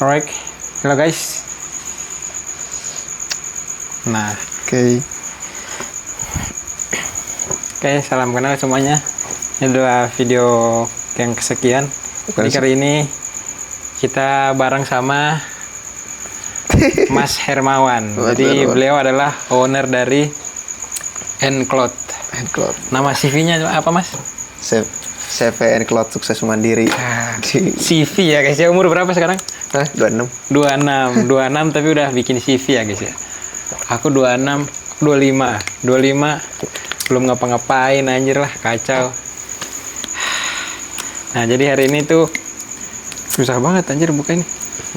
Alright, halo guys. Nah, Oke. salam kenal semuanya. Ini adalah video yang kesekian. Jadi kali ini kita bareng sama Mas Hermawan. Jadi beliau adalah owner dari Encloud. Nama CV-nya apa, Mas? CV Encloud Sukses Mandiri. CV ya guys ya. Umur berapa sekarang? 26. 26 tapi udah bikin CV ya guys ya. Aku 26, 25 belum ngapa-ngapain anjir lah, kacau. Nah, jadi hari ini tuh susah banget anjir buka ini.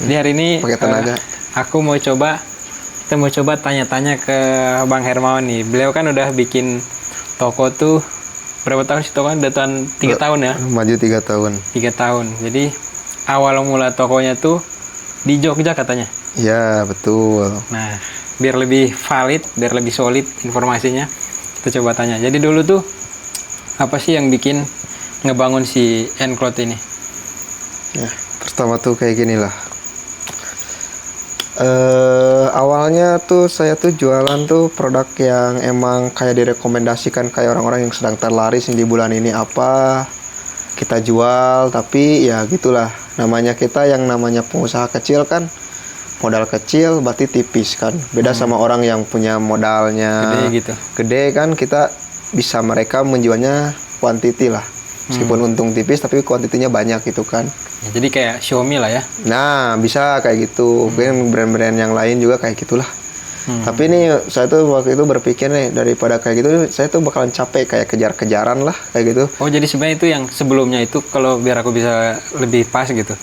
Jadi hari ini Pakai tenaga. Kita mau coba tanya-tanya ke Bang Hermawan nih. Beliau kan udah bikin toko tuh berapa tahun sih tokonya? Udah 3 tahun ya? Maju 3 tahun. 3 tahun. Jadi awal mula tokonya tuh di Jogja katanya. Ya, betul. Nah, biar lebih valid, biar lebih solid informasinya, kita coba tanya. Jadi dulu tuh apa sih yang bikin ngebangun si Encloud ini? Ya, pertama tuh kayak gini lah. Awalnya tuh saya tuh jualan tuh produk yang emang kayak direkomendasikan kayak orang-orang yang sedang terlaris di bulan ini apa kita jual, tapi ya gitulah, namanya kita yang namanya pengusaha kecil kan, modal kecil berarti tipis kan, beda sama orang yang punya modalnya gede kan, kita bisa mereka menjualnya kuantiti lah, meskipun untung tipis tapi kuantitinya banyak gitu kan. Ya, jadi kayak Xiaomi lah ya. Nah, bisa kayak gitu. Mungkin brand-brand yang lain juga kayak gitulah. Tapi ini saya tuh waktu itu berpikir nih, daripada kayak gitu saya tuh bakalan capek kayak kejar-kejaran lah kayak gitu. Oh, jadi sebenarnya itu yang sebelumnya itu, kalau biar aku bisa lebih pas gitu,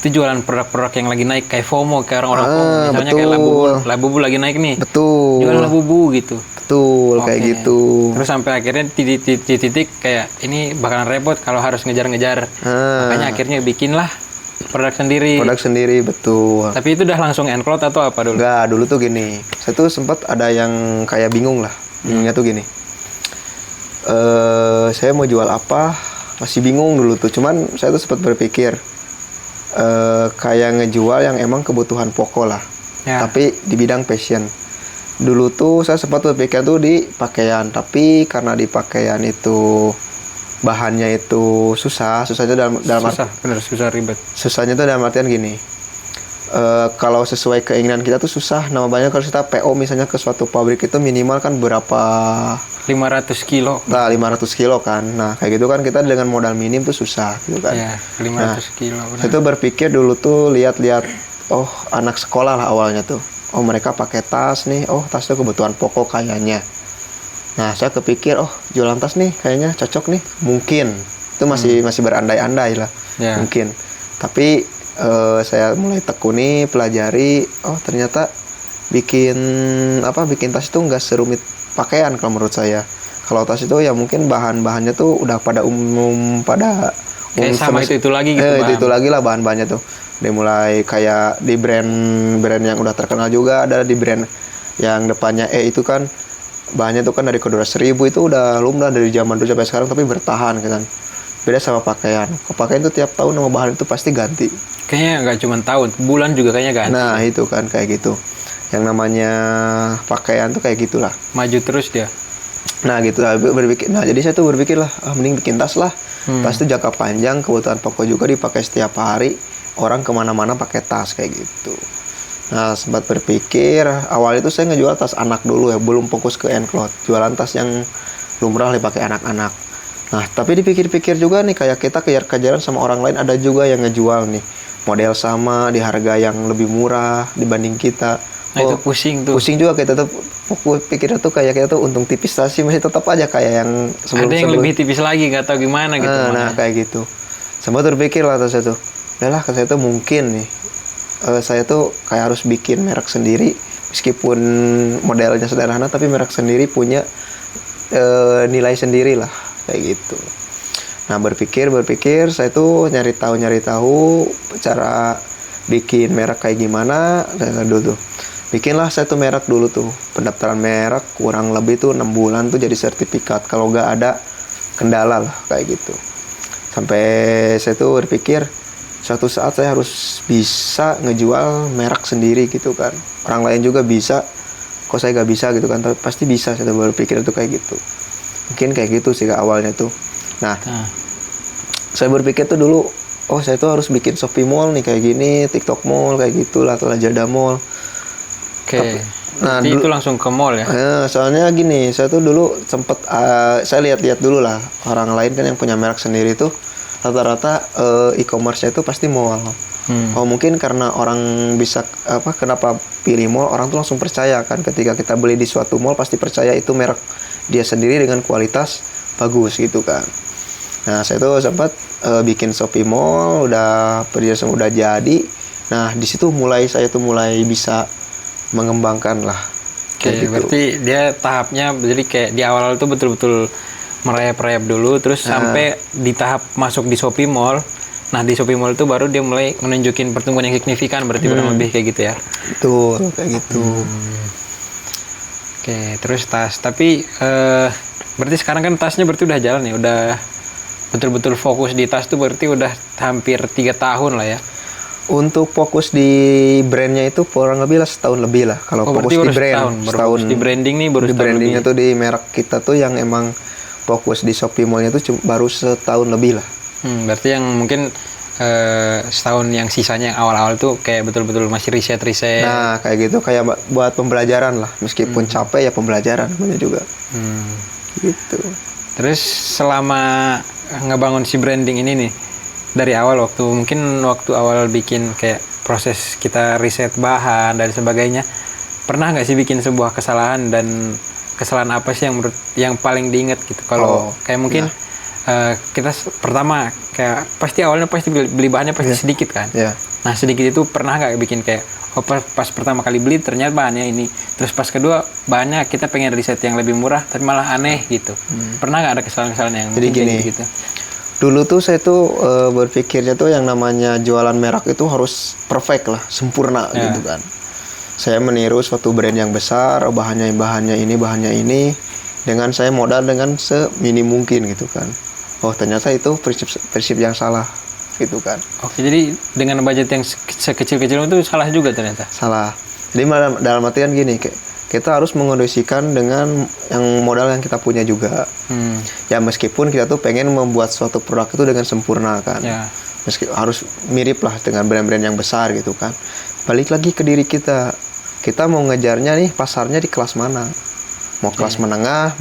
itu jualan produk-produk yang lagi naik kayak FOMO, kayak orang-orang FOMO. Misalnya betul. kayak Labubu lagi naik nih. Betul. Jualan Labubu gitu. Betul, kayak gitu. Terus sampai akhirnya di titik kayak ini bakalan repot kalau harus ngejar-ngejar. Makanya akhirnya bikinlah produk sendiri. Produk sendiri, betul. Tapi itu udah langsung Encloud atau apa dulu? Enggak, dulu tuh gini. Saya tuh sempat ada yang kayak bingung lah. Bingungnya tuh gini. Saya mau jual apa? Masih bingung dulu tuh. Cuman saya tuh sempat berpikir kayak ngejual yang emang kebutuhan pokok lah. Ya. Tapi di bidang fashion. Dulu tuh saya sempat berpikir tuh di pakaian, tapi karena di pakaian itu bahannya itu susah itu susah ribet. Susahnya tuh dalam artian gini, kalau sesuai keinginan kita tuh susah. Namanya kalau kita PO misalnya ke suatu pabrik itu minimal kan berapa, 500 kilo. Nah, 500 kilo kan. Nah, kayak gitu kan kita dengan modal minim tuh susah gitu kan. Ya, 500 kilo. Benar. Saya tuh berpikir dulu tuh lihat-lihat, oh anak sekolah lah awalnya tuh. Oh mereka pakai tas nih, oh tas itu kebutuhan pokok kayaknya. Nah saya kepikir, oh jualan tas nih kayaknya cocok nih, mungkin. Itu masih berandai-andai lah, mungkin. Tapi saya mulai tekuni, pelajari, oh ternyata bikin tas itu nggak serumit pakaian kalau menurut saya. Kalau tas itu ya mungkin bahan-bahannya tuh udah pada umum kayak sama itu lagi gitu. Itu lagi lah bahan-bahannya tuh. Dimulai kayak di brand yang udah terkenal juga, ada di brand yang depannya itu kan bahannya tuh kan dari Kodora 1000, itu udah lumrah dari zaman dulu sampai sekarang, tapi bertahan kan. Beda sama pakaian. Pakaian tuh tiap tahun nama bahan itu pasti ganti. Kayaknya nggak cuma tahun, bulan juga kayaknya ganti. Nah itu kan kayak gitu. Yang namanya pakaian tuh kayak gitulah. Maju terus dia. Nah gitu lah, nah jadi saya tuh berpikir lah, mending bikin tas lah. Tas itu jangka panjang, kebutuhan pokok juga dipakai setiap hari. Orang kemana-mana pakai tas kayak gitu. Nah sempat berpikir, awal itu saya ngejual tas anak dulu ya, belum fokus ke Encloud. Jualan tas yang lumrah dipakai anak-anak. Nah tapi dipikir-pikir juga nih, kayak kita kejar-kejaran sama orang lain, ada juga yang ngejual nih model sama di harga yang lebih murah dibanding kita. Nah itu pusing tuh. Pusing juga kita tuh, pikirnya tuh kayak kita tuh untung tipis, tapi masih tetap aja kayak yang sebelum. Ada yang lebih tipis lagi, nggak tahu gimana gitu. Nah kayak gitu. Sempat berpikir lah tas itu. Udahlah, saya tuh mungkin nih, saya tuh kayak harus bikin merek sendiri, meskipun modelnya sederhana, tapi merek sendiri punya nilai sendiri lah, kayak gitu. Nah berpikir, saya tuh nyari tahu cara bikin merek kayak gimana. Dulu tuh bikinlah saya tuh merek dulu tuh, pendaftaran merek kurang lebih tuh 6 bulan tuh jadi sertifikat, kalau nggak ada kendala lah kayak gitu. Sampai saya tuh berpikir, suatu saat saya harus bisa ngejual merek sendiri gitu kan. Orang lain juga bisa, kok saya gak bisa gitu kan. Tapi pasti bisa, saya berpikir itu kayak gitu. Mungkin kayak gitu sih awalnya tuh. Nah, saya berpikir tuh dulu, oh saya tuh harus bikin Shopee Mall nih kayak gini, TikTok Mall kayak gitulah, Lazada Mall. Oke. Nah, itu langsung ke mall ya? Soalnya gini, saya tuh dulu sempet saya lihat-lihat dulu lah orang lain kan yang punya merek sendiri tuh rata-rata e-commerce itu pasti mall. Oh mungkin karena orang bisa kenapa pilih mall, orang tuh langsung percaya kan ketika kita beli di suatu mall pasti percaya itu merek dia sendiri dengan kualitas bagus gitu kan. Nah saya tuh sempat bikin Shopee Mall, udah perhiasan udah jadi. Nah di situ saya tuh mulai bisa mengembangkan lah. Oke, gitu. Berarti dia tahapnya jadi kayak di awal tuh betul-betul merayap-rayap dulu, terus sampai di tahap masuk di Shopee Mall. Nah di Shopee Mall itu baru dia mulai menunjukin pertumbuhan yang signifikan, berarti kurang lebih kayak gitu ya? Betul, kayak gitu. Oke, terus tas. Tapi berarti sekarang kan tasnya berarti udah jalan ya, udah betul-betul fokus di tas tuh berarti udah hampir 3 tahun lah ya? Untuk fokus di brandnya itu kurang lebih lah setahun lebih lah. Kalau fokus di brand, setahun di branding nih baru di brandingnya tuh di merek kita tuh yang emang fokus di Shopee Mall-nya tuh baru setahun lebih lah. Berarti yang mungkin setahun yang sisanya yang awal-awal tuh kayak betul-betul masih riset. Nah kayak gitu, kayak buat pembelajaran lah. Meskipun capek ya pembelajaran namanya juga. Gitu. Terus selama ngebangun si branding ini nih, dari awal waktu awal bikin kayak proses kita riset bahan dan sebagainya, pernah nggak sih bikin sebuah kesalahan, dan kesalahan apa sih yang paling diingat gitu? Kalau kayak mungkin kita pertama kayak pasti awalnya pasti beli bahannya pasti sedikit kan? Nah sedikit itu pernah nggak bikin kayak pas pertama kali beli ternyata bahannya ini, terus pas kedua bahannya kita pengen riset yang lebih murah tapi malah aneh gitu. Pernah nggak ada kesalahan-kesalahan yang jadi gini gitu? Dulu tuh saya tuh berpikirnya tuh yang namanya jualan merek itu harus perfect lah, sempurna gitu kan. Saya meniru suatu brand yang besar, bahannya ini, dengan saya modal dengan seminim mungkin gitu kan. Oh ternyata itu prinsip yang salah gitu kan. Oke, jadi dengan budget yang sekecil-kecil itu salah juga ternyata? Salah. Jadi dalam artian gini, kita harus mengondisikan dengan yang modal yang kita punya juga. Ya meskipun kita tuh pengen membuat suatu produk itu dengan sempurna kan. Meski harus mirip lah dengan brand-brand yang besar gitu kan. Balik lagi ke diri kita. Kita mau ngejarnya nih pasarnya di kelas mana? Mau kelas menengah,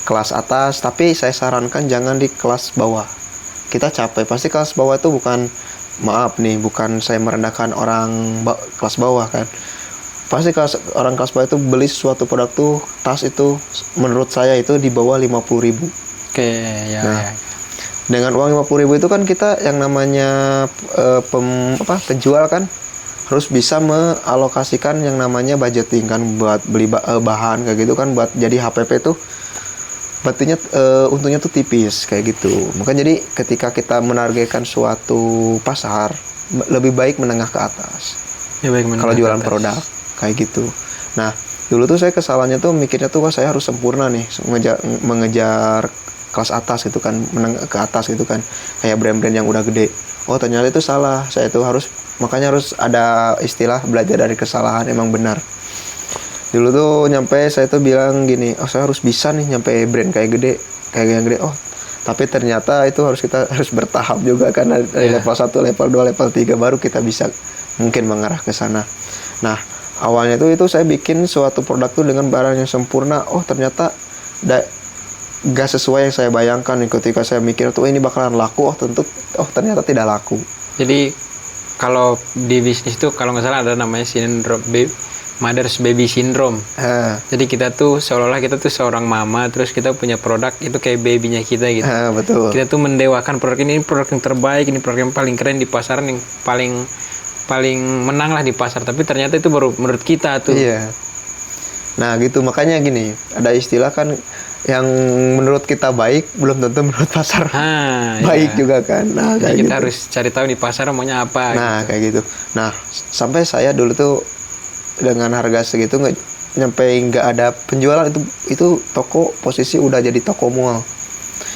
kelas atas, tapi saya sarankan jangan di kelas bawah. Kita capek, pasti kelas bawah itu bukan saya merendahkan orang kelas bawah kan. Pasti orang kelas bawah itu beli suatu produk tuh, tas itu menurut saya itu di bawah 50.000. Oke, dengan uang 50.000 itu kan kita yang namanya penjual kan harus bisa mengalokasikan yang namanya budgeting kan buat beli bahan kayak gitu kan, buat jadi HPP tuh berarti untungnya tuh tipis kayak gitu. Maka jadi ketika kita menargetkan suatu pasar lebih baik menengah ke atas. Kalau jualan produk kayak gitu. Nah dulu tuh saya kesalahannya tuh mikirnya tuh saya harus sempurna nih, mengejar kelas atas gitu kan, menengah ke atas gitu kan, kayak brand-brand yang udah gede. Oh ternyata itu salah. Saya tuh makanya harus ada istilah belajar dari kesalahan, emang benar. Dulu tuh saya tuh bilang gini, saya harus bisa nih nyampe brand kayak yang gede. Oh tapi ternyata itu kita harus bertahap juga kan, dari level 1, level 2, level 3 baru kita bisa mungkin mengarah ke sana. Nah awalnya itu saya bikin suatu produk tuh dengan barang yang sempurna. Oh ternyata gak sesuai yang saya bayangkan nih. Ketika saya mikir tuh ini bakalan laku, ternyata tidak laku. Jadi kalau di bisnis itu kalau nggak salah ada namanya sindrom Mother's Baby Syndrome. Jadi kita tuh seolah-olah kita tuh seorang mama, terus kita punya produk itu kayak babynya kita gitu. Betul. Kita tuh mendewakan produk ini produk yang terbaik, ini produk yang paling keren di pasaran, yang paling menang lah di pasar. Tapi ternyata itu baru menurut kita tuh. Iya. Nah gitu, makanya gini, ada istilah kan yang menurut kita baik belum tentu menurut pasar baik juga kan. Nah kayak kita gitu harus cari tahu di pasar maunya apa. Nah gitu. Kayak gitu. Nah sampai saya dulu tuh dengan harga segitu nggak ada penjualan, itu toko posisi udah jadi toko mall.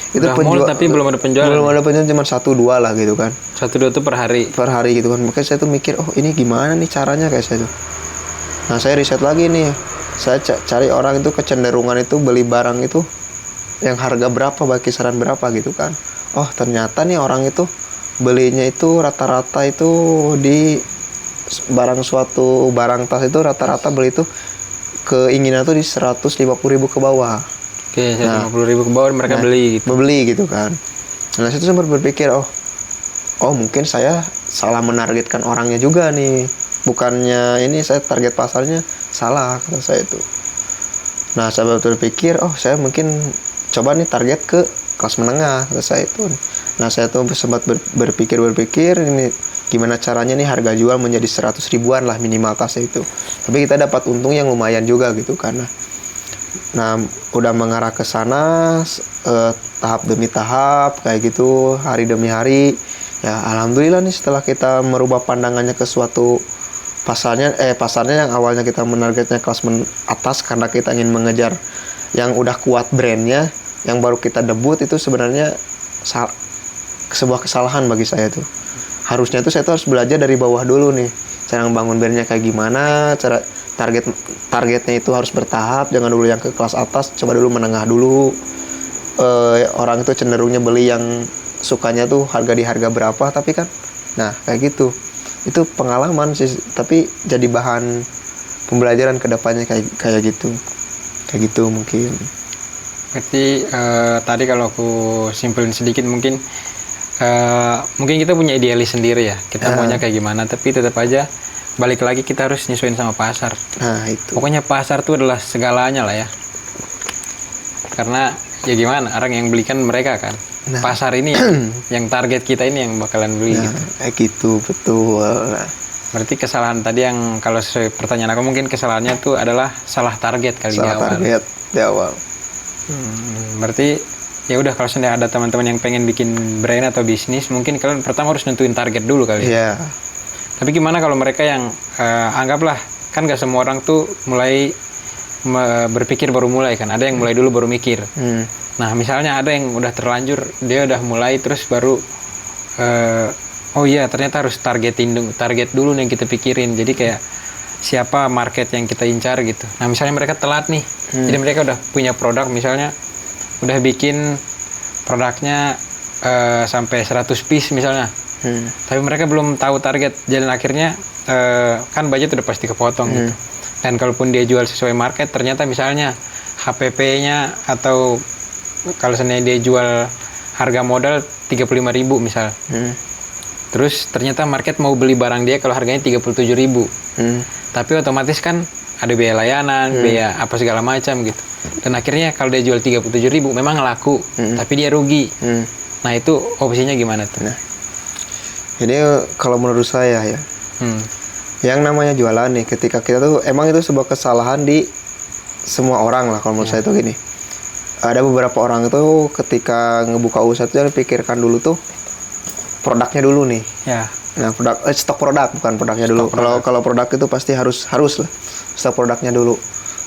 itu udah mall tapi belum ada penjualan. Belum ada penjualan, cuma 1-2 lah gitu kan. 1-2 tuh per hari. Per hari gitu kan. Makanya saya tuh mikir, oh ini gimana nih caranya kayak saya tuh. Nah saya riset lagi nih. Saya cari orang itu kecenderungan itu beli barang itu yang harga berapa, kisaran berapa gitu kan. Oh ternyata nih orang itu belinya itu rata-rata itu di suatu barang tas itu rata-rata beli itu keinginan tuh di 150.000 ke bawah. Oke, 150.000 ke bawah mereka beli gitu. Beli gitu kan. Nah, saya tuh sempat berpikir, oh mungkin saya salah menargetkan orangnya juga nih. Bukannya ini saya target pasarnya salah kata saya itu. Nah, saya berpikir, oh saya mungkin coba nih target ke kelas menengah kata saya itu. Nah, saya tuh sempat berpikir ini gimana caranya nih harga jual menjadi 100 ribuan lah minimal tasnya itu. Tapi kita dapat untung yang lumayan juga gitu karena nah udah mengarah ke sana tahap demi tahap kayak gitu, hari demi hari. Ya alhamdulillah nih setelah kita merubah pandangannya ke suatu pasarnya yang awalnya kita menargetnya kelas atas karena kita ingin mengejar yang udah kuat brandnya, yang baru kita debut itu sebenarnya sebuah kesalahan bagi saya tuh. Harusnya tuh saya tuh harus belajar dari bawah dulu nih, cara membangun brandnya kayak gimana, cara targetnya itu harus bertahap, jangan dulu yang ke kelas atas, coba dulu menengah dulu. Orang itu cenderungnya beli yang sukanya tuh di harga berapa, tapi kan nah kayak gitu. Itu pengalaman sih, tapi jadi bahan pembelajaran ke depannya kayak gitu. Kayak gitu mungkin. Berarti tadi kalau aku simpulin sedikit mungkin kita punya idealis sendiri ya. Kita maunya kayak gimana, tapi tetap aja balik lagi kita harus nyesuaiin sama pasar. Nah itu. Pokoknya pasar tuh adalah segalanya lah ya. Karena ya gimana, orang yang belikan mereka kan. Nah. Pasar ini yang target kita ini yang bakalan beli gitu. Kayak gitu, betul. Nah. Berarti kesalahan tadi yang kalau sesuai pertanyaan aku mungkin kesalahannya tuh adalah salah target kali di awal. Salah target di awal. Berarti ya udah kalau sudah ada teman-teman yang pengen bikin brand atau bisnis, mungkin kalian pertama harus nentuin target dulu kali. Iya. Tapi gimana kalau mereka yang anggaplah kan gak semua orang tuh mulai berpikir baru mulai kan, ada yang mulai dulu baru mikir. Nah misalnya ada yang udah terlanjur, dia udah mulai terus baru oh iya ternyata harus target dulu nih yang kita pikirin. Jadi kayak siapa market yang kita incar gitu. Nah misalnya mereka telat nih, jadi mereka udah punya produk, misalnya udah bikin produknya sampai 100 piece misalnya. Tapi mereka belum tahu target, dan akhirnya kan budget udah pasti kepotong gitu. Dan kalaupun dia jual sesuai market, ternyata misalnya HPP-nya atau kalau seandainya dia jual harga modal 35.000 misal. Terus ternyata market mau beli barang dia kalau harganya 37.000. Tapi otomatis kan ada biaya layanan, biaya apa segala macam gitu. Dan akhirnya kalau dia jual 37.000 memang laku, tapi dia rugi. Nah itu opsinya gimana tuh? Nah, ini kalau menurut saya ya, yang namanya jualan nih, ketika kita tuh emang itu sebuah kesalahan di semua orang lah. Kalau menurut saya tuh gini, ada beberapa orang itu ketika ngebuka usaha itu pikirkan dulu tuh produknya dulu nih. Ya. Nah stok produk, bukan produknya dulu. Kalau produk itu pasti harus lah stok produknya dulu.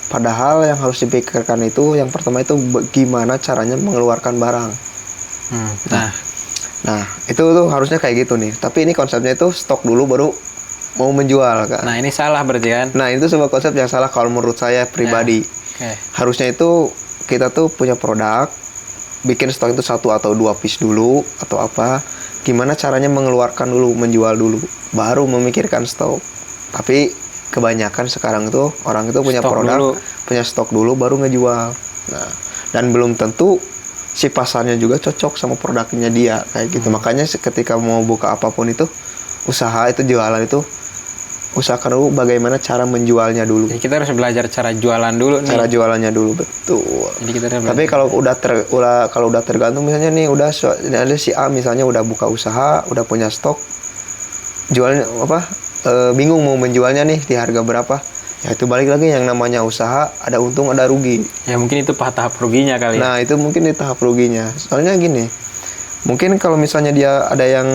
Padahal yang harus dipikirkan itu yang pertama itu gimana caranya mengeluarkan barang. Nah itu tuh harusnya kayak gitu nih. Tapi ini konsepnya itu stok dulu baru mau menjual kan. Nah ini salah berarti kan? Nah itu sebuah konsep yang salah kalau menurut saya pribadi. Harusnya itu kita tuh punya produk, bikin stok itu 1 atau 2 piece dulu atau apa. Gimana caranya mengeluarkan dulu, menjual dulu, baru memikirkan stok. Tapi kebanyakan sekarang itu orang itu punya produk, punya stok dulu baru ngejual. Nah, dan belum tentu si pasarnya juga cocok sama produknya dia kayak gitu. Makanya ketika mau buka apapun itu, usaha itu jualan itu usahakan dulu bagaimana cara menjualnya dulu. Jadi kita harus belajar cara jualan dulu nih. Cara jualannya dulu, betul. Jadi kita tapi kalau udah tergantung misalnya nih ada si A misalnya udah buka usaha, udah punya stok, jualnya bingung mau menjualnya nih di harga berapa. Ya itu balik lagi yang namanya usaha, ada untung ada rugi. Ya mungkin itu tahap ruginya kali. Nah, itu mungkin di tahap ruginya. Soalnya gini, mungkin kalau misalnya dia ada yang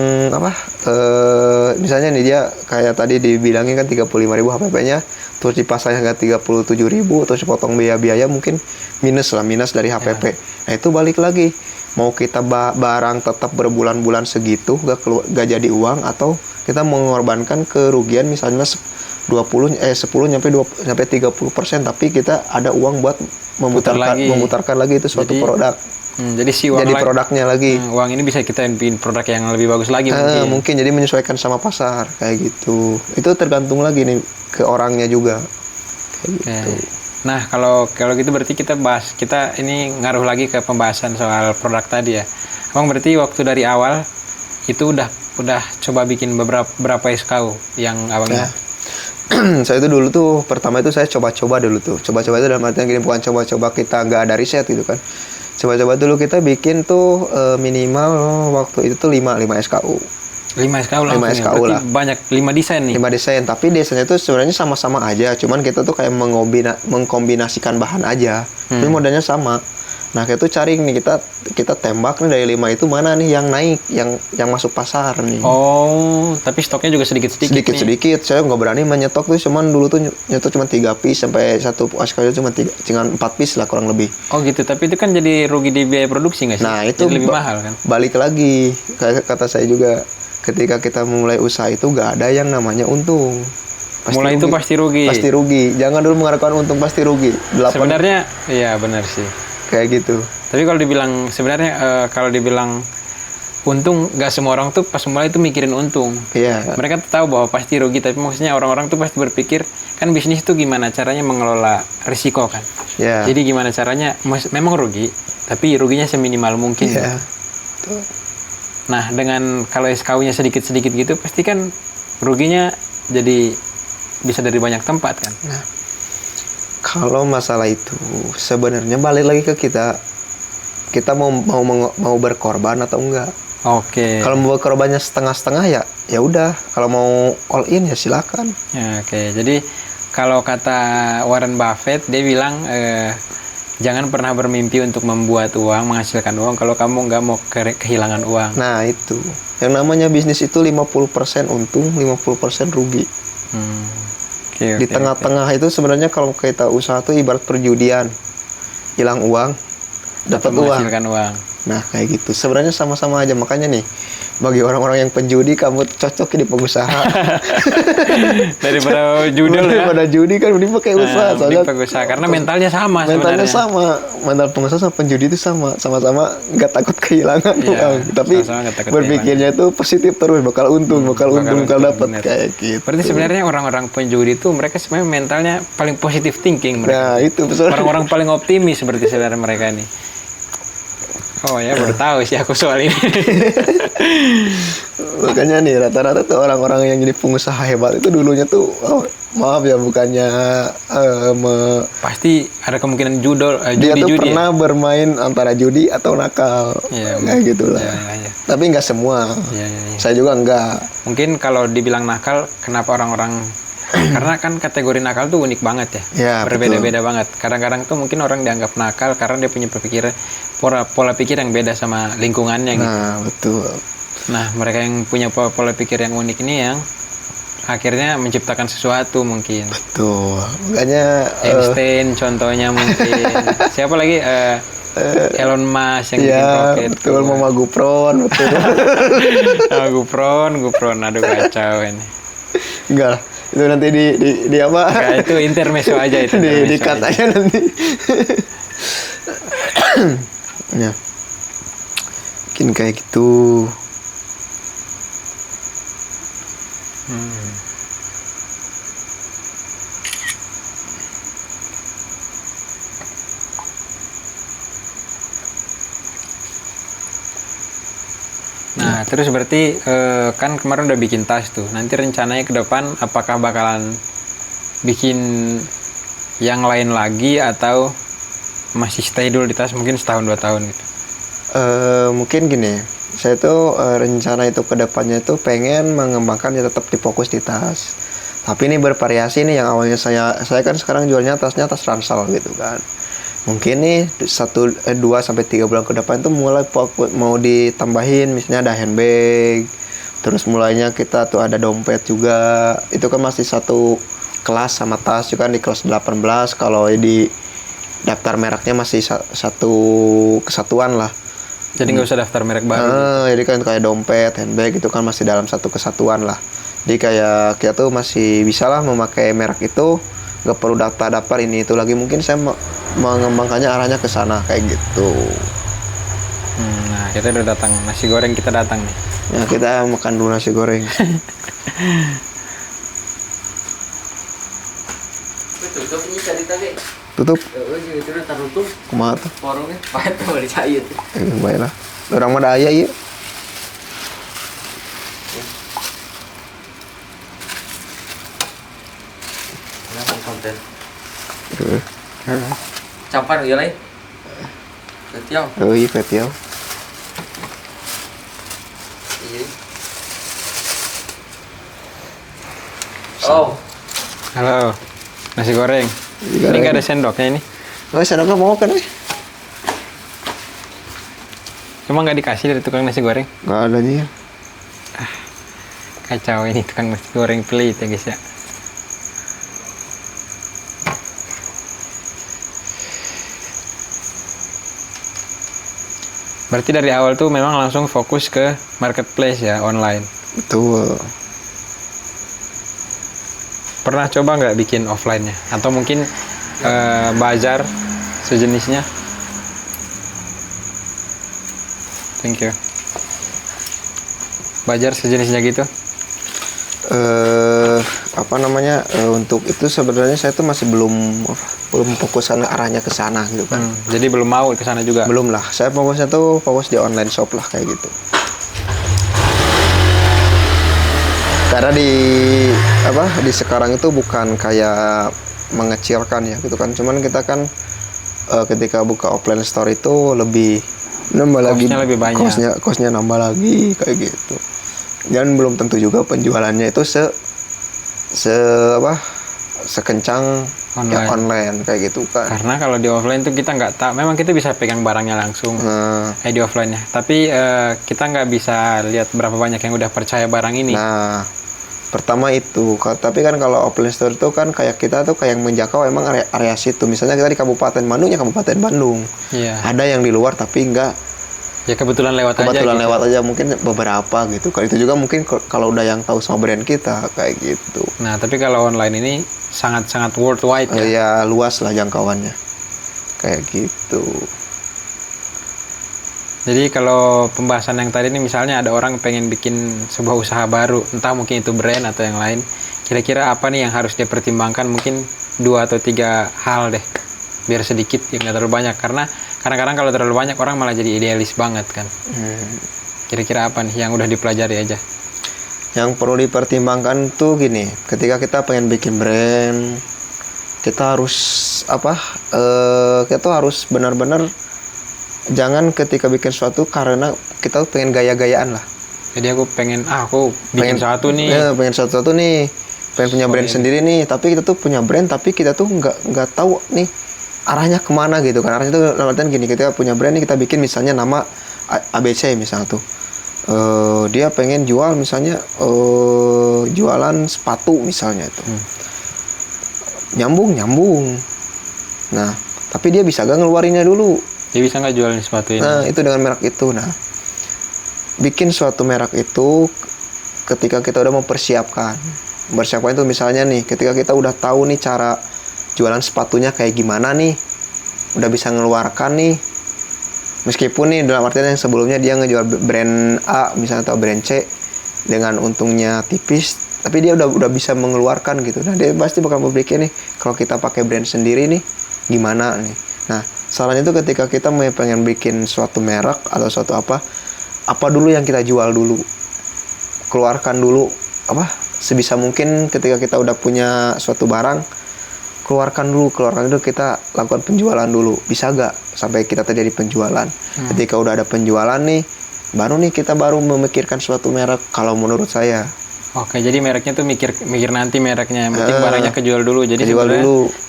misalnya nih dia kayak tadi dibilangin kan 35.000 HPP-nya, terus dipasang harga 37.000, terus potong biaya mungkin minus dari HPP. Nah itu balik lagi mau kita barang tetap berbulan-bulan segitu gak jadi uang, atau kita mengorbankan kerugian misalnya 10 nyampe 30%, tapi kita ada uang buat memutarkan lagi itu suatu produk. Jadi si uang produknya lagi. Uang ini bisa kita bikin produk yang lebih bagus lagi mungkin jadi menyesuaikan sama pasar kayak gitu. Itu tergantung lagi nih ke orangnya juga. Kayak gitu. Nah, kalau gitu berarti kita ini ngaruh lagi ke pembahasan soal produk tadi ya. Abang berarti waktu dari awal itu udah coba bikin berapa SKU yang abang ya. Saya itu dulu tuh pertama itu saya coba-coba dulu tuh. Coba-coba itu dalam artian gini, bukan coba-coba kita nggak ada riset gitu kan. Coba-coba dulu kita bikin tuh minimal waktu itu tuh 5 SKU. 5 SKU lah. 5 SKU lah. Banyak 5 desain nih. 5 desain, tapi desainnya itu sebenarnya sama-sama aja, cuman kita tuh kayak mengkombinasikan bahan aja. Tapi modelnya sama. Nah, kita tuh cari nih, kita tembak nih dari 5 itu mana nih yang naik, yang masuk pasar nih. Oh, tapi stoknya juga sedikit-sedikit. Sedikit-sedikit. Saya nggak berani menyetok tuh, cuman dulu tuh nyetok cuma 3 piece sampai satu SKU cuma 4 piece lah kurang lebih. Oh gitu, tapi itu kan jadi rugi di biaya produksi nggak sih? Nah, itu jadi lebih mahal kan? Balik lagi, kata saya juga, ketika kita mulai usaha itu nggak ada yang namanya untung. Mulai itu pasti rugi. Pasti rugi. Jangan dulu mengharapkan untung pasti rugi. Sebenarnya, iya benar sih. Kayak gitu. Tapi kalau dibilang sebenarnya kalau dibilang untung, nggak semua orang tuh pas mulai itu mikirin untung. Iya. Mereka tuh tahu bahwa pasti rugi, tapi maksudnya orang-orang tuh pasti berpikir kan bisnis tuh gimana caranya mengelola risiko kan. Iya. Jadi gimana caranya memang rugi, tapi ruginya seminimal mungkin. Iya. Tuh. Nah, dengan kalau SKU-nya sedikit-sedikit gitu, pasti kan ruginya jadi bisa dari banyak tempat kan. Nah, kalau masalah itu sebenarnya balik lagi ke kita mau berkorban atau enggak. Oke. Kalau mau berkorbannya setengah-setengah ya udah. Kalau mau all in ya silakan. Ya, oke. Jadi kalau kata Warren Buffett, dia bilang jangan pernah bermimpi untuk membuat uang, menghasilkan uang kalau kamu nggak mau kehilangan uang. Nah, itu. Yang namanya bisnis itu 50% untung, 50% rugi. Di tengah-tengah itu sebenarnya kalau kita usaha tuh ibarat perjudian. Hilang uang, dapat menghasilkan uang. Nah, kayak gitu. Sebenarnya sama-sama aja. Makanya nih, bagi orang-orang yang penjudi, kamu cocok di pengusaha. Daripada judul daripada judi kan mending pakai usaha. Soalnya pengusaha karena mentalnya sama. Mentalnya sama. Mental pengusaha sama penjudi itu sama-sama nggak takut kehilangan uang. Tapi berpikirnya itu positif terus, bakal untung, bakal dapat kayak gitu. Berarti sebenarnya orang-orang penjudi itu mereka sebenarnya mentalnya paling positif thinking mereka. Nah, itu orang-orang paling optimis seperti saudara mereka nih. Oh ya, baru tahu sih aku soal ini. Makanya nih rata-rata tuh orang-orang yang jadi pengusaha hebat itu dulunya tuh maaf ya bukannya pasti ada kemungkinan judi. Dia tuh pernah bermain antara judi atau nakal. Ya, kayak gitulah. Ya. Tapi nggak semua. Ya. Saya juga enggak. Mungkin kalau dibilang nakal, kenapa orang-orang karena kan kategori nakal tuh unik banget ya, berbeda-beda banget. Kadang-kadang tuh mungkin orang dianggap nakal karena dia punya pola pikir yang beda sama lingkungannya gitu. Nah, betul. Nah, mereka yang punya pola pikir yang unik ini yang akhirnya menciptakan sesuatu mungkin. Betul. Makanya Einstein contohnya mungkin. Siapa lagi? Elon Musk yang bikin roket. Betul, Mama Gupron, betul. Gupron, aduh kacau ini. Enggak lah. Itu nanti di apa? Enggak, itu intermezzo aja itu. di katanya nanti. Ya. Mungkin kayak gitu. Nah, terus berarti kan kemarin udah bikin tas tuh. Nanti rencananya ke depan apakah bakalan bikin yang lain lagi atau masih stay dulu di tas mungkin setahun 2 tahun gitu? Mungkin gini, saya tuh rencana itu ke depannya itu pengen mengembangkan ya tetap difokus di tas. Tapi ini bervariasi nih, yang awalnya saya kan sekarang jualnya tas ransel gitu kan. Mungkin nih 2 sampai 3 bulan ke depan itu mulai mau ditambahin, misalnya ada handbag, terus mulainya kita tuh ada dompet juga. Itu kan masih satu kelas sama tas juga kan, di kelas 18. Kalau di daftar mereknya masih satu kesatuan lah. Jadi nggak usah daftar merek baru. Jadi kan kayak dompet, handbag itu kan masih dalam satu kesatuan lah. Jadi kayak kita tuh masih bisa lah memakai merek itu, nggak perlu daftar ini itu lagi. Mungkin saya mengembangkannya arahnya ke sana kayak gitu. Nah, kita udah datang. Nasi goreng kita datang nih. Ya, kita makan dulu nasi goreng. Tutup ini cari tadi. Tutup. Itu udah tertutup. Kumaha tuh? Warungnya pahit mau dicair. Baiklah. Orang mah daya ieu. Nah, konten. Heeh. Campar ya lain. Ketiau. Oh iya petiau. Iya. Oh, Halo. Nasi goreng. Ini goreng. nggak ada sendoknya ini. Oh, sendoknya mau kan? Emang nggak dikasih dari tukang nasi goreng? Nggak ada nih. Kacau ini tukang nasi goreng pelit ya guys ya. Berarti dari awal tuh memang langsung fokus ke marketplace ya, online. Betul. Pernah coba nggak bikin offline-nya? Atau mungkin bazar sejenisnya? Thank you. Bazar sejenisnya gitu? Apa namanya? Untuk itu sebenarnya saya tuh masih belum fokusan arahnya ke sana gitu kan. Jadi belum mau ke sana juga? Belum lah. Saya fokusnya tuh fokus di online shop lah kayak gitu. Karena di sekarang itu bukan kayak mengecilkan ya gitu kan. Cuman kita kan ketika buka offline store itu lebih nambah lagi, Cost-nya lebih banyak. Cost-nya nambah lagi kayak gitu. Dan belum tentu juga penjualannya itu sekencang yang online kayak gitu kan. Karena kalau di offline tuh kita nggak tahu. Memang kita bisa pegang barangnya langsung di offline-nya. Tapi kita nggak bisa lihat berapa banyak yang udah percaya barang ini. Nah, pertama itu. Tapi kan kalau offline store itu kan kayak kita tuh kayak menjangkau emang area situ. Misalnya kita di Kabupaten Bandung ya Kabupaten Bandung. Iya. Ada yang di luar tapi nggak. Ya kebetulan lewat aja. Kebetulan gitu. lewat aja mungkin beberapa gitu. Kalau itu juga mungkin kalau udah yang tahu sama brand kita kayak gitu. Nah, tapi kalau online ini sangat-sangat worldwide ya. Ya luas lah jangkauannya. Kayak gitu. Jadi kalau pembahasan yang tadi ini misalnya ada orang pengen bikin sebuah usaha baru, entah mungkin itu brand atau yang lain, kira-kira apa nih yang harus dia pertimbangkan? Mungkin 2 atau 3 hal deh, biar sedikit ya nggak terlalu banyak. Karena kadang-kadang kalau terlalu banyak orang malah jadi idealis banget kan. Kira-kira apa nih yang udah dipelajari aja? Yang perlu dipertimbangkan tuh gini, ketika kita pengen bikin brand, kita harus kita harus benar-benar jangan ketika bikin sesuatu karena kita pengen gaya-gayaan lah. Jadi aku pengen aku bikin satu nih. Ya, pengen satu nih. Pengen punya brand sendiri nih, tapi kita tuh punya brand tapi kita tuh nggak tahu nih arahnya kemana gitu kan. Arahnya tuh artian gini, kita punya brand nih, kita bikin misalnya nama ABC misalnya tuh. Dia pengen jual misalnya jualan sepatu misalnya itu. Nyambung. Nah, tapi dia bisa gak ngeluarinnya dulu. Dia bisa nggak jualin sepatu ini? Nah, itu dengan merek itu. Nah, bikin suatu merek itu ketika kita udah mempersiapkan itu misalnya nih, ketika kita udah tahu nih cara jualan sepatunya kayak gimana nih, udah bisa ngeluarkan nih, meskipun nih dalam artian yang sebelumnya dia ngejual brand A misalnya atau brand C dengan untungnya tipis, tapi dia udah bisa mengeluarkan gitu. Nah, dia pasti bakal berpikir nih, kalau kita pakai brand sendiri nih gimana nih. Nah, salahnya itu ketika kita pengen bikin suatu merek atau suatu apa dulu yang kita jual dulu, keluarkan dulu sebisa mungkin. Ketika kita udah punya suatu barang, keluarkan dulu kita lakukan penjualan dulu. Bisa gak sampai kita terjadi penjualan? Ketika udah ada penjualan nih, baru kita memikirkan suatu merek kalau menurut saya. Oke, jadi mereknya tuh mikir nanti mereknya, yang penting barangnya kejual dulu. Jadi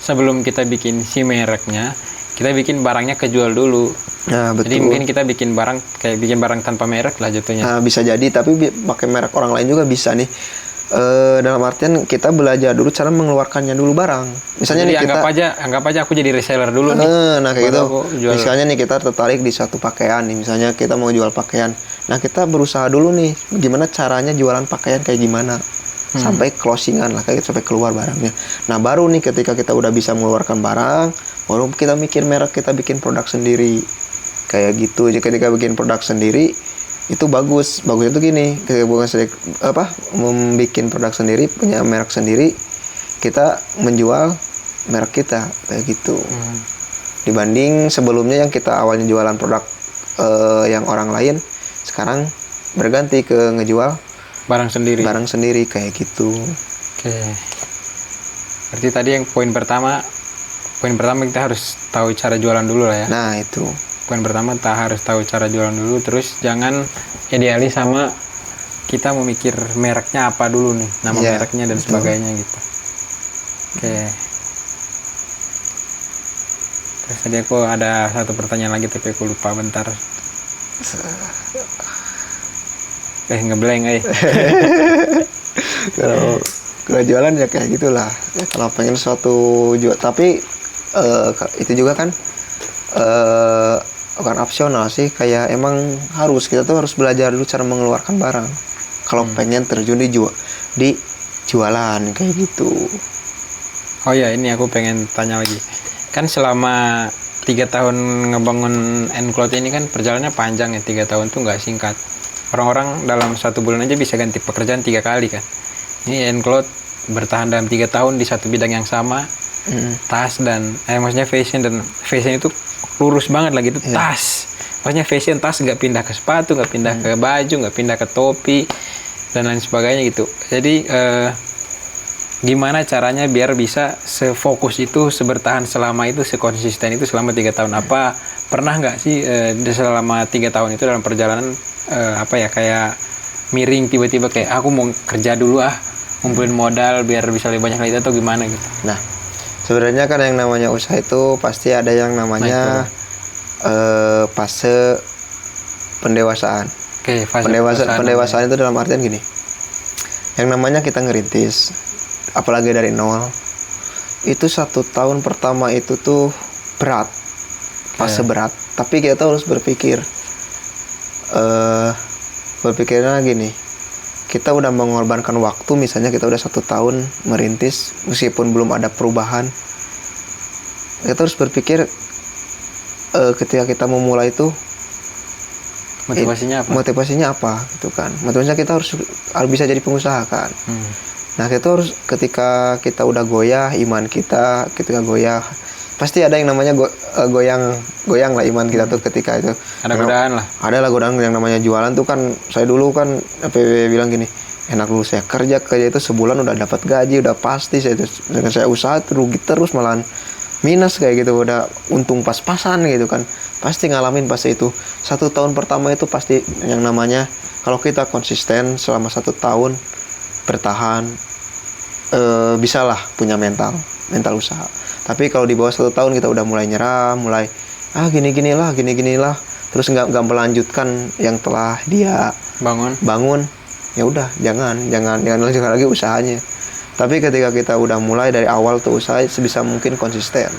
sebelum kita bikin si mereknya, kita bikin barangnya kejual dulu. Nah, betul. Jadi mungkin kita bikin barang tanpa merek lah jatuhnya. Nah, bisa jadi, tapi pakai merek orang lain juga bisa nih. Dalam artian kita belajar dulu cara mengeluarkannya dulu barang. Misalnya Jadi nih kita anggap aja aku jadi reseller dulu nih. nah kayak Baru gitu. aku jual. Misalnya nih kita tertarik di satu pakaian nih, misalnya kita mau jual pakaian. Nah, kita berusaha dulu nih gimana caranya jualan pakaian kayak gimana. Sampai closingan lah, kayak gitu, sampai keluar barangnya. Nah, baru nih ketika kita udah bisa mengeluarkan barang, baru kita mikir merek, kita bikin produk sendiri. Kayak gitu. Jadi ketika bikin produk sendiri itu bagus. Bagusnya tuh gini, ketika membikin produk sendiri, punya merek sendiri, kita menjual merek kita kayak gitu. Dibanding sebelumnya yang kita awalnya jualan produk yang orang lain, sekarang berganti ke ngejual Barang sendiri. kayak gitu. Oke. Berarti tadi yang poin pertama kita harus tahu cara jualan dulu lah ya. Nah, itu. Poin pertama kita harus tahu cara jualan dulu, terus jangan idealis sama kita memikir mereknya apa dulu nih, nama Iya, mereknya dan betul. sebagainya gitu. Oke. Terus tadi aku ada satu pertanyaan lagi tapi aku lupa bentar. Ngeblank Kalau jualan ya kayak gitulah. Ya, kalau pengen suatu jual, tapi itu juga kan bukan opsional sih, kayak emang kita tuh harus belajar dulu cara mengeluarkan barang. Kalau pengen terjun di jualan kayak gitu. Oh ya, ini aku pengen tanya lagi. Kan selama 3 tahun ngebangun Encloud ini kan perjalanannya panjang ya, 3 tahun tuh nggak singkat. Orang-orang dalam 1 bulan aja bisa ganti pekerjaan 3 kali kan. Ini Encloud bertahan dalam 3 tahun di satu bidang yang sama, tas dan maksudnya fashion itu lurus banget lagi itu tas. Maksudnya fashion tas nggak pindah ke sepatu, nggak pindah ke baju, nggak pindah ke topi dan lain sebagainya gitu. Jadi gimana caranya biar bisa sefokus itu, sebertahan selama itu, sekonsisten itu selama 3 tahun? Apa pernah nggak sih selama 3 tahun itu dalam perjalanan kayak miring tiba-tiba kayak aku mau kerja dulu ngumpulin modal biar bisa lebih banyak lagi atau gimana gitu? Nah, sebenarnya kan yang namanya usaha itu pasti ada yang namanya fase pendewasaan. Oke, fase pendewasaan itu dalam artian gini. Yang namanya kita ngerintis, apalagi dari nol, itu 1 tahun pertama itu tuh berat, fase berat. Tapi kita harus berpikirnya gini, kita udah mengorbankan waktu, misalnya kita udah 1 tahun merintis, meskipun belum ada perubahan, kita harus berpikir ketika kita memulai itu motivasinya apa gitu kan. Motivasinya kita harus bisa jadi pengusaha kan. Nah, kita harus, ketika kita udah goyah iman kita, ketika goyah pasti ada yang namanya goyang lah iman kita tuh ketika itu. Ada godaan lah. Ada lah godaan. Yang namanya jualan tuh kan, saya dulu kan bilang gini, enak dulu saya kerja itu sebulan udah dapat gaji, udah pasti saya usaha rugi terus, malahan minus kayak gitu, udah untung pas-pasan gitu kan. Pasti ngalamin pasti itu. 1 tahun pertama itu pasti yang namanya, kalau kita konsisten selama 1 tahun bertahan, bisalah punya mental usaha. Tapi kalau di bawah 1 tahun kita udah mulai nyerah, mulai gini-ginilah, terus nggak melanjutkan yang telah dia bangun, ya udah jangan lanjutkan lagi usahanya. Tapi ketika kita udah mulai dari awal tuh usaha, sebisa mungkin konsisten.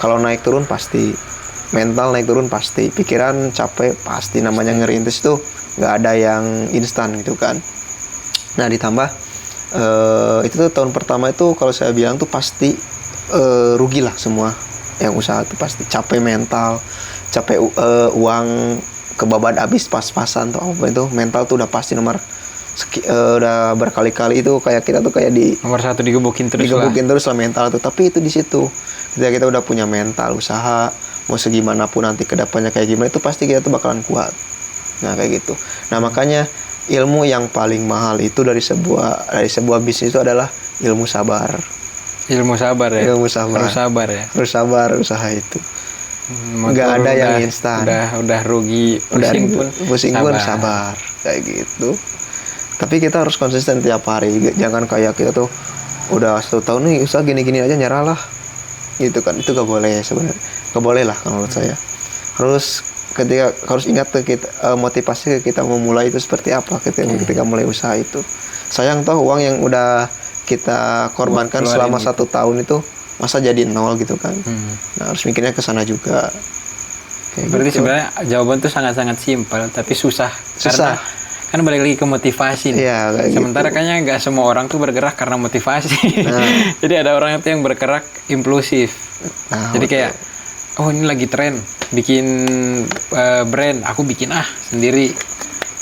Kalau naik turun pasti, mental naik turun pasti, pikiran capek pasti, namanya ngerintis tuh nggak ada yang instan gitu kan. Nah, ditambah itu tuh tahun pertama itu kalau saya bilang tuh pasti rugilah semua yang usaha tuh, pasti capek mental, capek uang kebabat habis pas-pasan tuh apa itu, mental tuh udah pasti udah berkali-kali itu kayak kita tuh kayak nomor 1 digebukin terus lah mental tuh. Tapi itu di situ ketika kita udah punya mental usaha, mau segimanapun nanti kedepannya kayak gimana, itu pasti kita tuh bakalan kuat. Nah, kayak gitu. Nah, makanya ilmu yang paling mahal itu dari sebuah bisnis itu adalah ilmu sabar ya. Harus sabar usaha itu. Nggak ada yang instan. Udah rugi, pusing pun sabar kayak gitu. Tapi kita harus konsisten tiap hari. Jangan kayak kita tuh udah 1 tahun nih usaha gini-gini aja nyerah lah gitu kan. Itu gak boleh sebenarnya. Gak boleh lah kalau menurut saya. Harus ketika harus ingat ke kita, motivasi ke kita memulai itu seperti apa ketika mulai usaha itu. Sayang toh uang yang udah kita korbankan selama 1 tahun itu masa jadi nol gitu kan. Nah harus mikirnya ke sana juga. Kayak Berarti gitu. sebenarnya jawaban tuh sangat-sangat simpel tapi susah. Karena kan balik lagi ke motivasi nih. Iya, kayak Sementara gitu. kayaknya nggak semua orang tuh bergerak karena motivasi. Jadi ada orang itu yang bergerak impulsif. Nah, Jadi kayak, oh ini lagi tren bikin brand, aku bikin sendiri.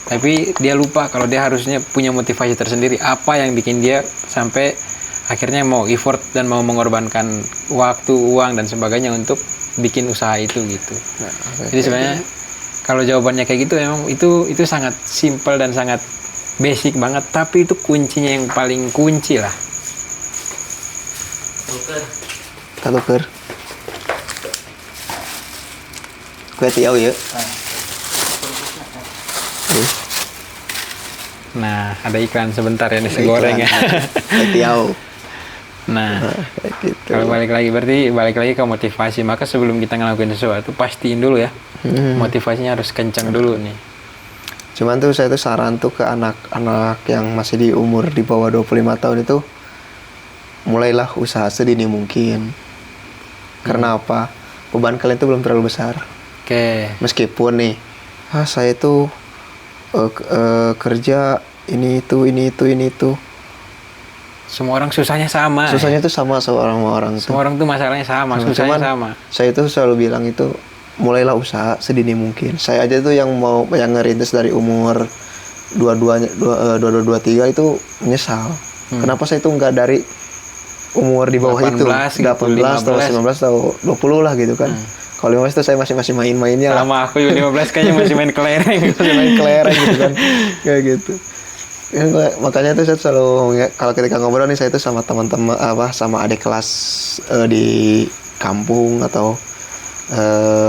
Tapi dia lupa kalau dia harusnya punya motivasi tersendiri. Apa yang bikin dia sampai akhirnya mau effort dan mau mengorbankan waktu, uang dan sebagainya untuk bikin usaha itu gitu. Jadi sebenarnya kalau jawabannya kayak gitu emang itu sangat simpel dan sangat basic banget. Tapi itu kuncinya yang paling kunci lah. kita tuker kue tiaw ya. Nah, ada iklan sebentar ya nasi goreng ya. Kue tiaw. Nah, Kayak gitu. kalau balik lagi ke motivasi, maka sebelum kita ngelakuin sesuatu pastiin dulu ya. Motivasinya harus kencang dulu nih. Cuman tuh saya tuh saran tuh ke anak-anak yang masih di umur di bawah 25 tahun itu, mulailah usaha sedini mungkin. Karena apa? Beban kalian tuh belum terlalu besar. Oke. Meskipun nih, saya tuh kerja ini itu. Semua orang susahnya sama. Susahnya tuh sama orang tuh. Semua orang tuh masalahnya sama, susahnya Cuman, sama. saya tuh selalu bilang itu, mulailah usaha sedini mungkin. Saya aja tuh yang ngerintis dari umur 23 itu menyesal. Kenapa saya tuh nggak dari umur di bawah 18 itu, gitu, 18 atau 19 atau 20 lah gitu kan. Kalau 15 itu saya masih main-mainnya lah. Sama aku juga 15 kayaknya masih main kelereng. Masih main kelereng gitu kan. Kayak gitu. Ya, makanya tuh saya selalu kalau ketika ngobrol nih, saya tuh sama teman-teman sama adik kelas di kampung atau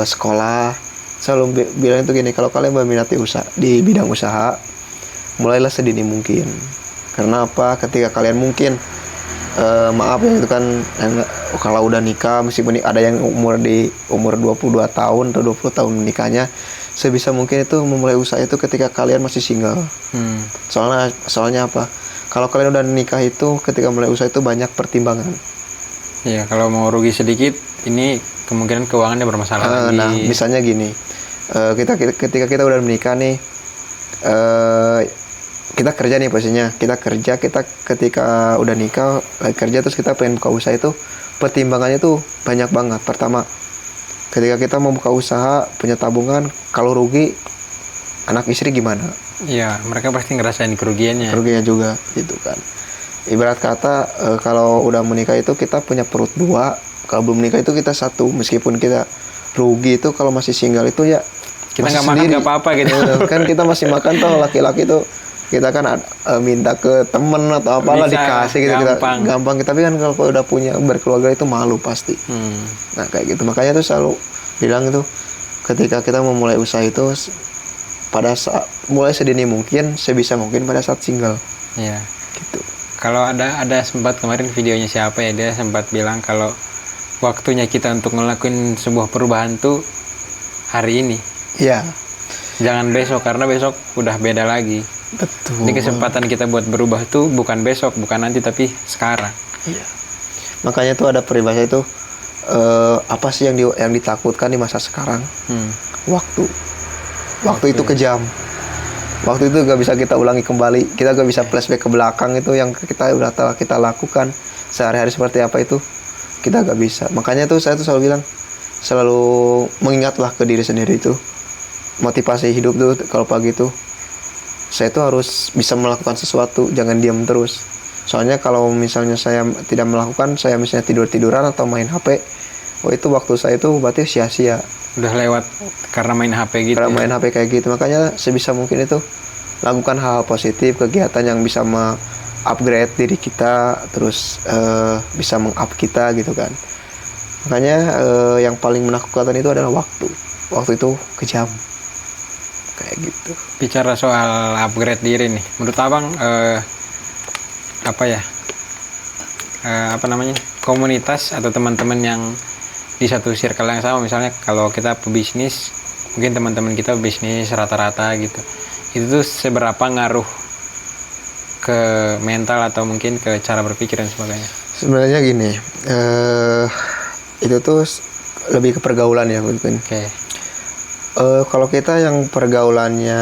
sekolah, selalu bilang itu gini, kalau kalian berminat di bidang usaha, mulailah sedini mungkin. Karena apa? Ketika kalian mungkin maaf ya itu kan, kalau udah nikah, meskipun ada yang umur 22 tahun atau 20 tahun menikahnya, sebisa mungkin itu memulai usaha itu ketika kalian masih single. Soalnya apa? Kalau kalian udah nikah itu, ketika mulai usaha itu banyak pertimbangan. Iya, kalau mau rugi sedikit, ini kemungkinan keuangannya bermasalah lagi. Nah, misalnya gini, ketika kita udah menikah nih, kita kerja nih posisinya, kita ketika udah nikah, kerja terus kita pengen buka usaha itu, pertimbangannya tuh banyak banget. Pertama, ketika kita mau buka usaha, punya tabungan, kalau rugi, anak istri gimana? Iya, mereka pasti ngerasain kerugiannya. Kerugiannya juga, gitu kan. Ibarat kata, kalau udah menikah itu kita punya perut 2, kalau belum menikah itu kita 1. Meskipun kita rugi itu, kalau masih single itu ya Kita masih nggak makan sendiri. nggak apa-apa gitu. Kan kita masih makan tuh, laki-laki tuh kita kan minta ke temen atau apalah Bisa, dikasih gitu, gampang. kita gampang. Tapi kan kalau udah punya berkeluarga itu malu pasti. Nah kayak gitu, makanya tuh selalu bilang itu, ketika kita memulai usaha itu pada saat mulai sedini mungkin, sebisa mungkin pada saat single Iya. gitu. Kalau ada sempat kemarin videonya siapa ya, dia sempat bilang kalau waktunya kita untuk ngelakuin sebuah perubahan tuh hari ini. Iya, Jangan besok, karena besok udah beda lagi. betul. Jadi kesempatan kita buat berubah tuh bukan besok, bukan nanti, tapi sekarang. Iya. Makanya tuh ada peribahasa itu, apa sih yang ditakutkan di masa sekarang? Waktu itu kejam. Waktu itu gak bisa kita ulangi kembali. Kita gak bisa flashback ke belakang, itu yang telah kita lakukan sehari-hari seperti apa itu kita gak bisa. Makanya tuh saya tuh selalu bilang, selalu mengingatlah ke diri sendiri itu. Motivasi hidup tuh kalau pagi tuh, saya tuh harus bisa melakukan sesuatu, jangan diam terus. Soalnya kalau misalnya saya tidak melakukan, saya misalnya tidur-tiduran atau main HP, itu waktu saya itu berarti sia-sia. Udah lewat karena main HP gitu. Karena main HP kayak gitu. Makanya sebisa mungkin itu lakukan hal-hal positif, kegiatan yang bisa upgrade diri kita, terus bisa meng-up kita gitu kan. Makanya yang paling menakutkan itu adalah waktu itu kejam kayak gitu. Bicara soal upgrade diri nih, menurut abang komunitas atau teman-teman yang di satu circle yang sama, misalnya kalau kita pebisnis mungkin teman-teman kita bisnis rata-rata gitu, itu tuh seberapa ngaruh ke mental atau mungkin ke cara berpikir dan sebagainya? Sebenarnya gini, itu tuh lebih ke pergaulan ya mungkin. Oke. Kalau kita yang pergaulannya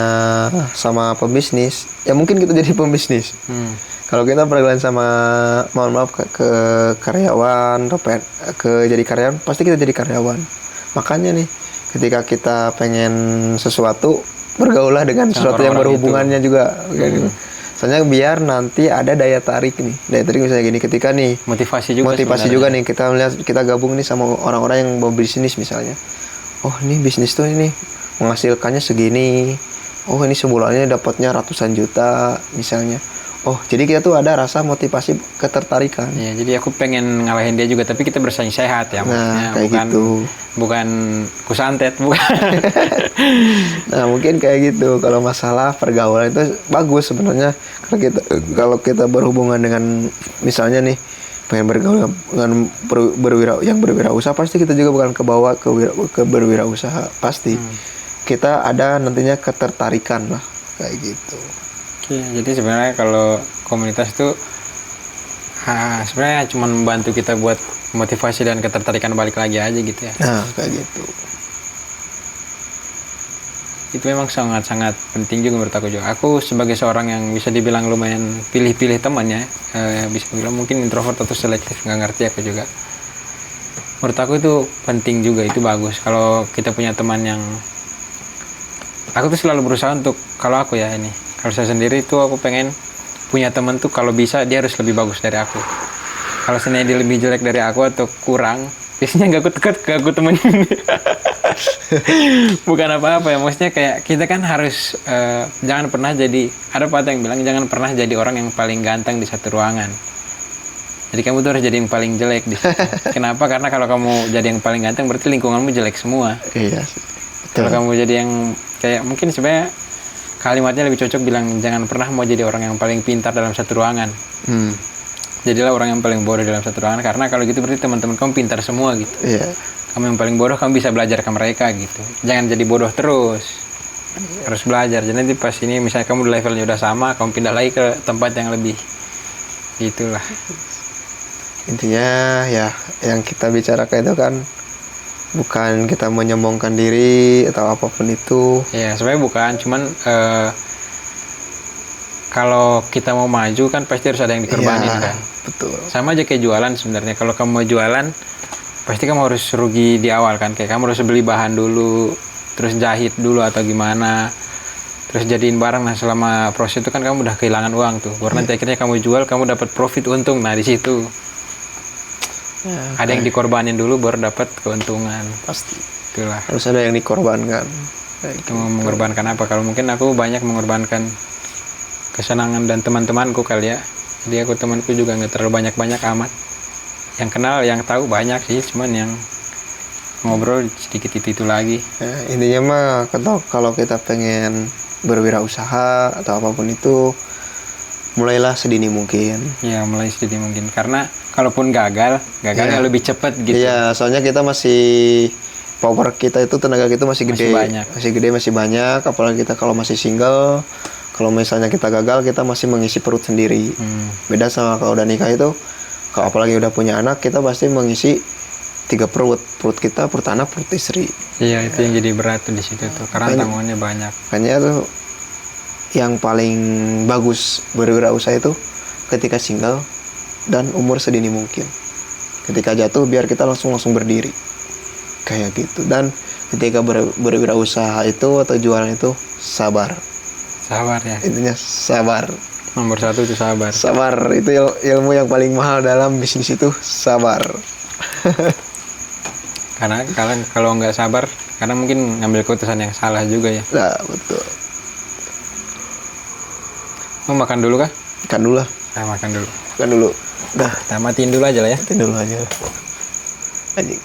sama pembisnis, ya mungkin kita jadi pembisnis. Kalau kita pergaulan sama, mohon maaf, ke karyawan, ke jadi karyawan, pasti kita jadi karyawan. Makanya nih, ketika kita pengen sesuatu, bergaulah dengan sesuatu yang berhubungannya juga. Gitu. Soalnya biar nanti ada daya tarik nih. Daya tarik misalnya gini, ketika nih Motivasi juga nih, kita melihat, kita gabung nih sama orang-orang yang mau bisnis misalnya. Oh ini bisnis tuh ini menghasilkannya segini. Oh ini sebulannya dapatnya ratusan juta misalnya. Oh jadi kita tuh ada rasa motivasi ketertarikan. Ya, jadi aku pengen ngalahin dia juga, tapi kita bersaing sehat ya, maksudnya kayak bukan gitu. Bukan kusantet, bukan. Nah mungkin kayak gitu. Kalau masalah pergaulan itu bagus sebenarnya. Kalau kita berhubungan dengan misalnya nih pengen bergaul dengan yang berwirausaha, pasti kita juga bukan kebawa ke berwirausaha pasti. Kita ada nantinya ketertarikan lah kayak gitu. Oke, jadi sebenarnya kalau komunitas itu sebenarnya cuma membantu kita buat motivasi dan ketertarikan balik lagi aja gitu ya. Nah kayak gitu. Itu memang sangat-sangat penting juga menurut aku juga. Aku sebagai seorang yang bisa dibilang lumayan pilih-pilih temannya, bisa bilang mungkin introvert atau selektif, nggak ngerti aku juga. Menurut aku itu penting juga, itu bagus kalau kita punya teman yang, aku tuh selalu berusaha untuk, kalau aku ya ini, kalau saya sendiri tuh aku pengen punya teman tuh kalau bisa dia harus lebih bagus dari aku. Kalau seandainya dia lebih jelek dari aku atau kurang, biasanya gak aku temenin. Bukan apa-apa ya, maksudnya kayak kita kan harus jangan pernah jadi, ada patah yang bilang jangan pernah jadi orang yang paling ganteng di satu ruangan. Jadi kamu tuh harus jadi yang paling jelek di situ. Kenapa? Karena kalau kamu jadi yang paling ganteng berarti lingkunganmu jelek semua. Iya. Kalau kamu jadi yang kayak, mungkin sebenarnya kalimatnya lebih cocok bilang jangan pernah mau jadi orang yang paling pintar dalam satu ruangan. Jadilah orang yang paling bodoh dalam satu ruangan, karena kalau gitu berarti teman-teman kamu pintar semua gitu. Iya. Kamu yang paling bodoh, kamu bisa belajar ke mereka gitu. Jangan jadi bodoh terus. Harus belajar. Jadi nanti pas ini misalnya kamu levelnya udah sama, kamu pindah lagi ke tempat yang lebih. Gitulah. Intinya ya yang kita bicarakan itu kan bukan kita menyombongkan diri atau apapun itu. Ya sebenarnya bukan, cuman kalau kita mau maju kan pasti harus ada yang dikorbanin Ya, kan. betul. Sama aja kayak jualan sebenarnya. Kalau kamu mau jualan, pasti kamu harus rugi di awal kan. Kayak kamu harus beli bahan dulu, terus jahit dulu atau gimana, terus jadiin barang. Nah selama proses itu kan kamu udah kehilangan uang tuh. Baru nanti akhirnya kamu jual, kamu dapat profit untung. Nah di situ ada yang dikorbanin dulu baru dapat keuntungan. Pasti. Itulah. Harus ada yang dikorbankan. Itu mengorbankan apa? Kalau mungkin aku banyak mengorbankan kesenangan dan teman-temanku kali ya. Jadi aku temanku juga nggak terlalu banyak amat. Yang kenal, yang tahu banyak sih, cuman yang ngobrol sedikit itu lagi. Intinya mah kalau kita pengen berwirausaha atau apapun itu, mulailah sedini mungkin. Ya mulai sedini mungkin, karena kalaupun gagalnya lebih cepat gitu. Iya, soalnya kita masih, power kita itu, tenaga kita masih gede. Masih banyak. Apalagi kita kalau masih single, kalau misalnya kita gagal, kita masih mengisi perut sendiri. Beda sama kalau udah nikah itu, kalau apalagi udah punya anak, kita pasti mengisi 3 perut kita, perut anak, perut istri. Iya, itu yang jadi berat tuh di situ tuh, karena tanggungannya banyak. Makanya tuh yang paling bagus berwirausaha itu ketika single dan umur sedini mungkin. Ketika jatuh biar kita langsung berdiri kayak gitu. Dan ketika berwirausaha itu atau jualan itu sabar Ya, intinya sabar. nomor 1 itu sabar. Itu ilmu yang paling mahal dalam bisnis, itu sabar. Karena kalau nggak sabar, karena mungkin ngambil keputusan yang salah juga ya. Nah betul. Mau makan dulu kah? Makan dulu lah. Makan dulu. Dah, Kita matiin dulu aja lah ya. matiin dulu aja. Anjing.